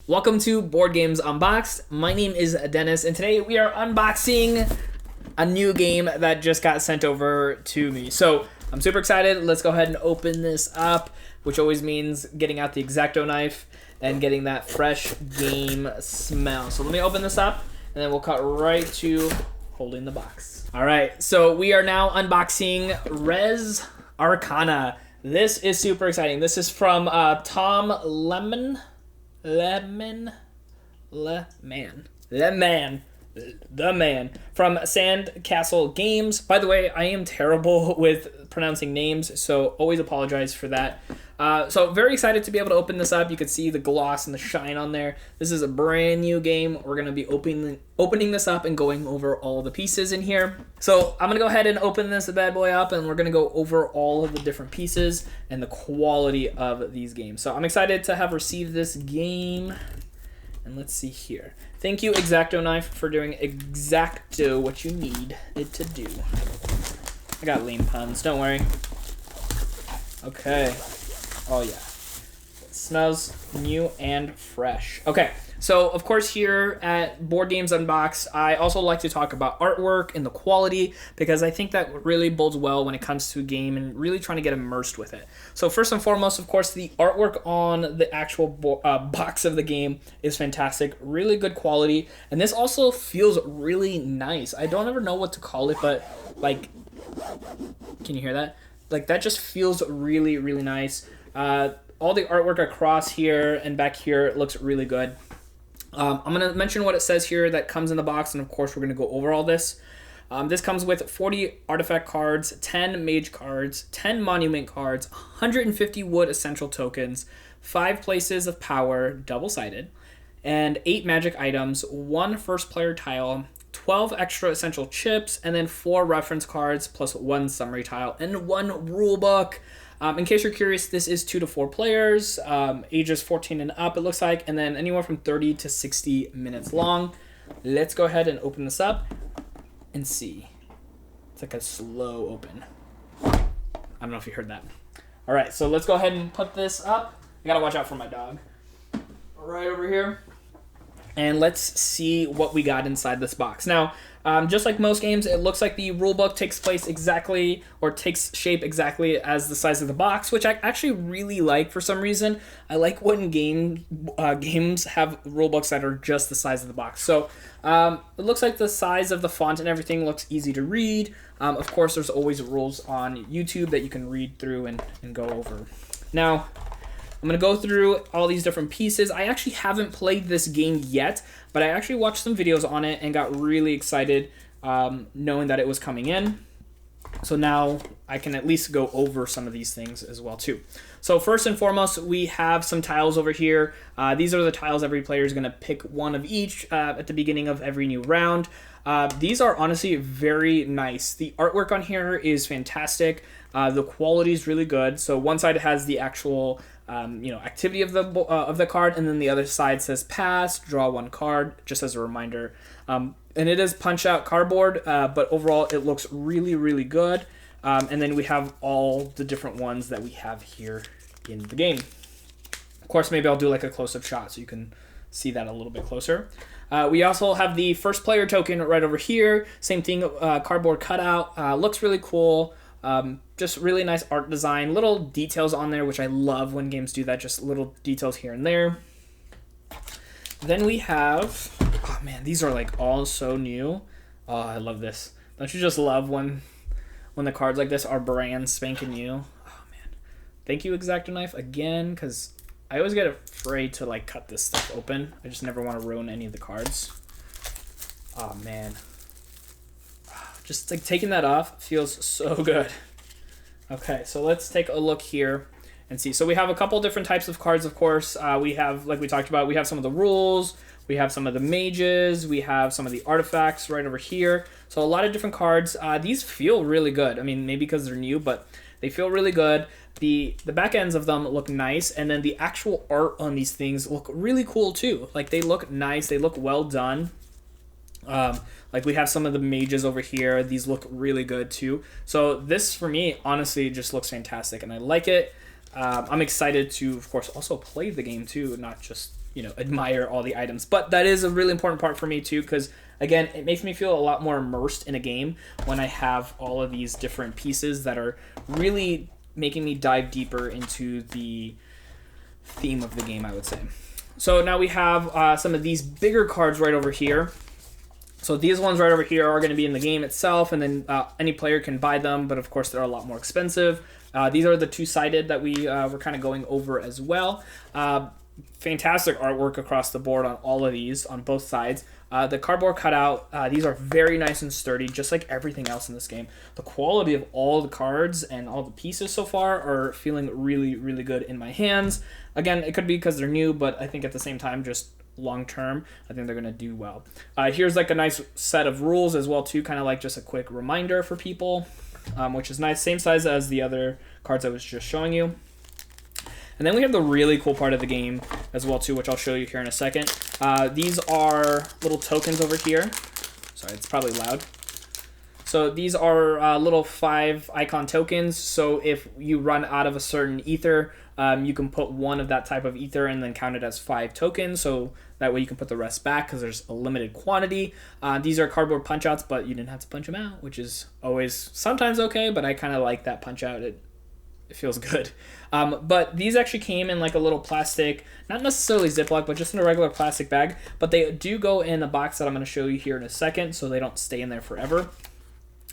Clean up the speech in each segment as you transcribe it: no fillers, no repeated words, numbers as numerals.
Welcome to Board Games Unboxed. My name is Dennis, and today we are unboxing a new game that just got sent over to me. So I'm super excited. Let's go ahead and open this up, which always means getting out the X-Acto knife and getting that fresh game smell. So let me open this up, and then we'll cut right to holding the box. All right, so we are now unboxing Res Arcana. This is super exciting. This is from Tom Lemon from Sandcastle Games. By the way, I am terrible with pronouncing names, so always apologize for that. So very excited to be able to open this up. You can see the gloss and the shine on there. This is a brand new game. We're going to be opening this up and going over all the pieces in here. So I'm going to go ahead and open this bad boy up, and we're going to go over all of the different pieces and the quality of these games. So I'm excited to have received this game. And let's see here. Thank you, X-Acto knife, for doing exacto what you need it to do. I got lame puns, don't worry. Okay. Oh yeah. It smells new and fresh. Okay. So, of course, here at Board Games Unboxed, I also like to talk about artwork and the quality, because I think that really bodes well when it comes to a game and really trying to get immersed with it. So first and foremost, of course, the artwork on the actual box of the game is fantastic. Really good quality. And this also feels really nice. I don't ever know what to call it, but, like, can you hear that? Like, that just feels really, really nice. All the artwork across here and back here looks really good. I'm going to mention what it says here that comes in the box, and of course we're going to go over all this. This comes with 40 artifact cards, 10 mage cards, 10 monument cards, 150 wood essential tokens, 5 places of power, double-sided, and 8 magic items, 1 first player tile, 12 extra essential chips, and then 4 reference cards, plus 1 summary tile, and 1 rule book. In case you're curious, this is 2 to 4 players, ages 14 and up, it looks like, and then anywhere from 30 to 60 minutes long. Let's go ahead and open this up and see. It's like a slow open. I don't know if you heard that. All right, so let's go ahead and put this up. I gotta watch out for my dog. Right over here. And let's see what we got inside this box. Now, just like most games, it looks like the rulebook takes shape exactly as the size of the box, which I actually really like for some reason. I like when games have rulebooks that are just the size of the box. So it looks like the size of the font and everything looks easy to read. Of course, there's always rules on YouTube that you can read through and go over. Now, I'm going to go through all these different pieces. I actually haven't played this game yet, but I actually watched some videos on it and got really excited knowing that it was coming in. So now I can at least go over some of these things as well too. So first and foremost, we have some tiles over here. These are the tiles every player is going to pick one of each at the beginning of every new round. These are honestly very nice. The artwork on here is fantastic. The quality is really good. So one side has the actual activity of the card, and then the other side says pass, draw 1 card, just as a reminder. And it is punch out cardboard, but overall it looks really, really good. And then we have all the different ones that we have here in the game. Of course, maybe I'll do like a close-up shot so you can see that a little bit closer. We also have the first player token right over here. Same thing, cardboard cutout. Looks really cool. Just really nice art design, little details on there, which I love when games do that, just little details here and there. Then we have, oh man, these are like all so new. Oh, I love this. Don't you just love when the cards like this are brand spanking new? Oh man. Thank you, X-Acto knife, again, because I always get afraid to like cut this stuff open. I just never want to ruin any of the cards. Oh man. Just like taking that off feels so good. Okay, so let's take a look here and see. So we have a couple different types of cards, of course. We have, like we talked about, we have some of the rules, we have some of the mages, we have some of the artifacts right over here. So a lot of different cards. These feel really good. I mean, maybe because they're new, but they feel really good. The back ends of them look nice, and then the actual art on these things look really cool too. Like, they look nice, they look well done. Like we have some of the mages over here. These look really good too. So this, for me, honestly, just looks fantastic, and I like it. I'm excited to, of course, also play the game too, not just, admire all the items. But that is a really important part for me too, because again, it makes me feel a lot more immersed in a game when I have all of these different pieces that are really making me dive deeper into the theme of the game, I would say. So now we have some of these bigger cards right over here. So these ones right over here are going to be in the game itself, and then any player can buy them, but of course they're a lot more expensive. These are the two-sided that we were kind of going over as well. Fantastic artwork across the board on all of these, on both sides. The cardboard cutout, these are very nice and sturdy, just like everything else in this game. The quality of all the cards and all the pieces so far are feeling really, really good in my hands. Again, it could be because they're new, but I think at the same time, just long term, I think they're going to do well. Here's like a nice set of rules as well too, kind of like just a quick reminder for people, which is nice. Same size as the other cards I was just showing you. And then we have the really cool part of the game as well too, which I'll show you here in a second. These are little tokens over here. Sorry, it's probably loud. So these are little 5 icon tokens. So if you run out of a certain ether, you can put one of that type of ether and then count it as 5 tokens. So that way you can put the rest back because there's a limited quantity. These are cardboard punch outs, but you didn't have to punch them out, which is always sometimes okay, but I kind of like that punch out. It feels good. But these actually came in like a little plastic, not necessarily Ziploc, but just in a regular plastic bag. But they do go in a box that I'm going to show you here in a second, so they don't stay in there forever.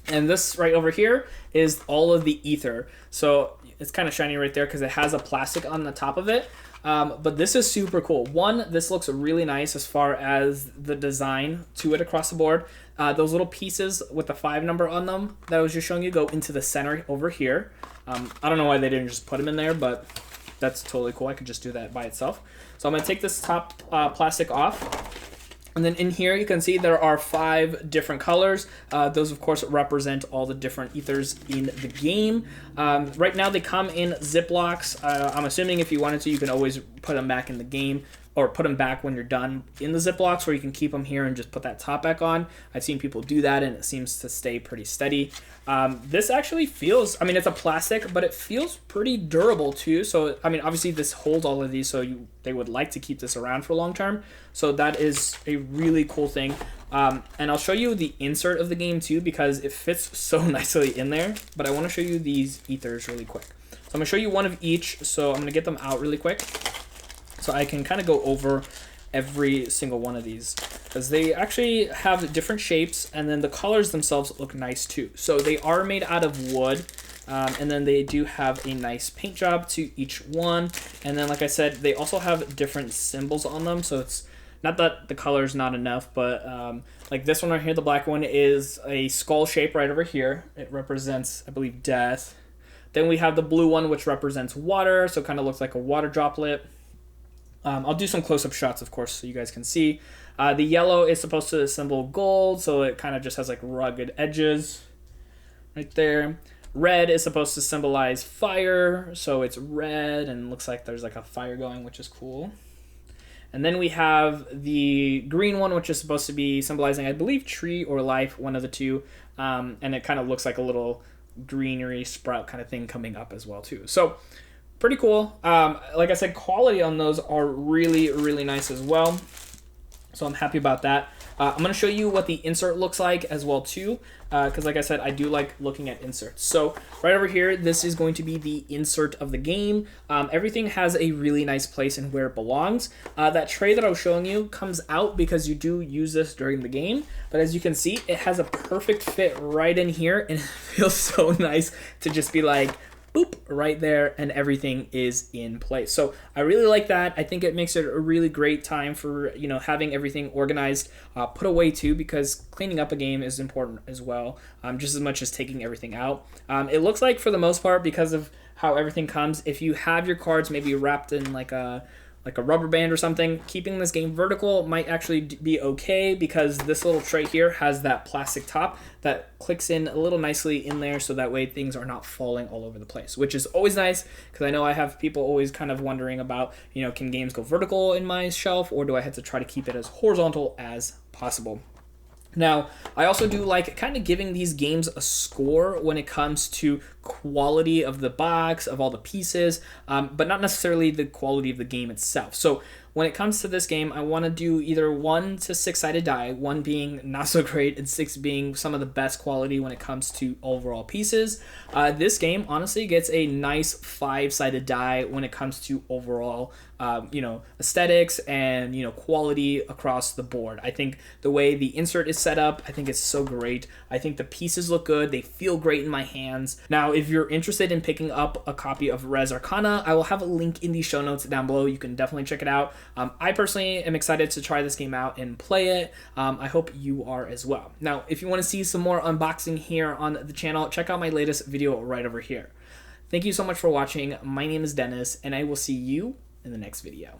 And this right over here is all of the ether. So it's kind of shiny right there because it has a plastic on the top of it. But this is super cool. One, this looks really nice as far as the design to it across the board. Those little pieces with the 5 number on them that I was just showing you go into the center over here. I don't know why they didn't just put them in there, but that's totally cool. I could just do that by itself. So I'm going to take this top plastic off. And then in here, you can see there are 5 different colors. Those, of course, represent all the different ethers in the game. Right now, they come in Ziplocs. I'm assuming if you wanted to, you can always put them back in the game, or put them back when you're done in the Ziplocs, or you can keep them here and just put that top back on. I've seen people do that, and it seems to stay pretty steady. This actually feels, I mean, it's a plastic, but it feels pretty durable too. So, I mean, obviously this holds all of these, so they would like to keep this around for long term. So that is a really cool thing. And I'll show you the insert of the game too, because it fits so nicely in there. But I want to show you these ethers really quick. So I'm going to show you one of each. So I'm going to get them out really quick, so I can kind of go over every single one of these, because they actually have different shapes, and then the colors themselves look nice too. So they are made out of wood, and then they do have a nice paint job to each one. And then, like I said, they also have different symbols on them. So it's not that the color is not enough, but like this one right here, the black one, is a skull shape right over here. It represents, I believe, death. Then we have the blue one, which represents water, so it kind of looks like a water droplet. I'll do some close-up shots, of course, so you guys can see. The yellow is supposed to symbol gold, so it kind of just has like rugged edges right there. Red is supposed to symbolize fire, so it's red and looks like there's like a fire going, which is cool. And then we have the green one, which is supposed to be symbolizing, I believe, tree or life, one of the two. And it kind of looks like a little greenery sprout kind of thing coming up as well, too. So pretty cool. Like I said, quality on those are really, really nice as well. So I'm happy about that. I'm going to show you what the insert looks like as well too, because like I said, I do like looking at inserts. So right over here, this is going to be the insert of the game. Everything has a really nice place and where it belongs. That tray that I was showing you comes out because you do use this during the game, but as you can see, it has a perfect fit right in here, and it feels so nice to just be like, boop, right there, and everything is in place. So I really like that. I think it makes it a really great time for, having everything organized, put away too, because cleaning up a game is important as well, just as much as taking everything out. It looks like, for the most part, because of how everything comes, if you have your cards maybe wrapped in like a rubber band or something, keeping this game vertical might actually be okay, because this little tray here has that plastic top that clicks in a little nicely in there, so that way things are not falling all over the place, which is always nice, because I know I have people always kind of wondering about, can games go vertical in my shelf, or do I have to try to keep it as horizontal as possible? Now, I also do like kind of giving these games a score when it comes to quality of the box, of all the pieces, but not necessarily the quality of the game itself. So when it comes to this game, I want to do either 1 to 6-sided die, 1 being not so great and 6 being some of the best quality when it comes to overall pieces. This game honestly gets a nice 5-sided die when it comes to overall aesthetics and quality across the board. I think the way the insert is set up, I think it's so great. I think the pieces look good. They feel great in my hands. Now, if you're interested in picking up a copy of Res Arcana, I will have a link in the show notes down below. You can definitely check it out. I personally am excited to try this game out and play it. I hope you are as well. Now, if you want to see some more unboxing here on the channel, check out my latest video right over here. Thank you so much for watching. My name is Dennis, and I will see you in the next video.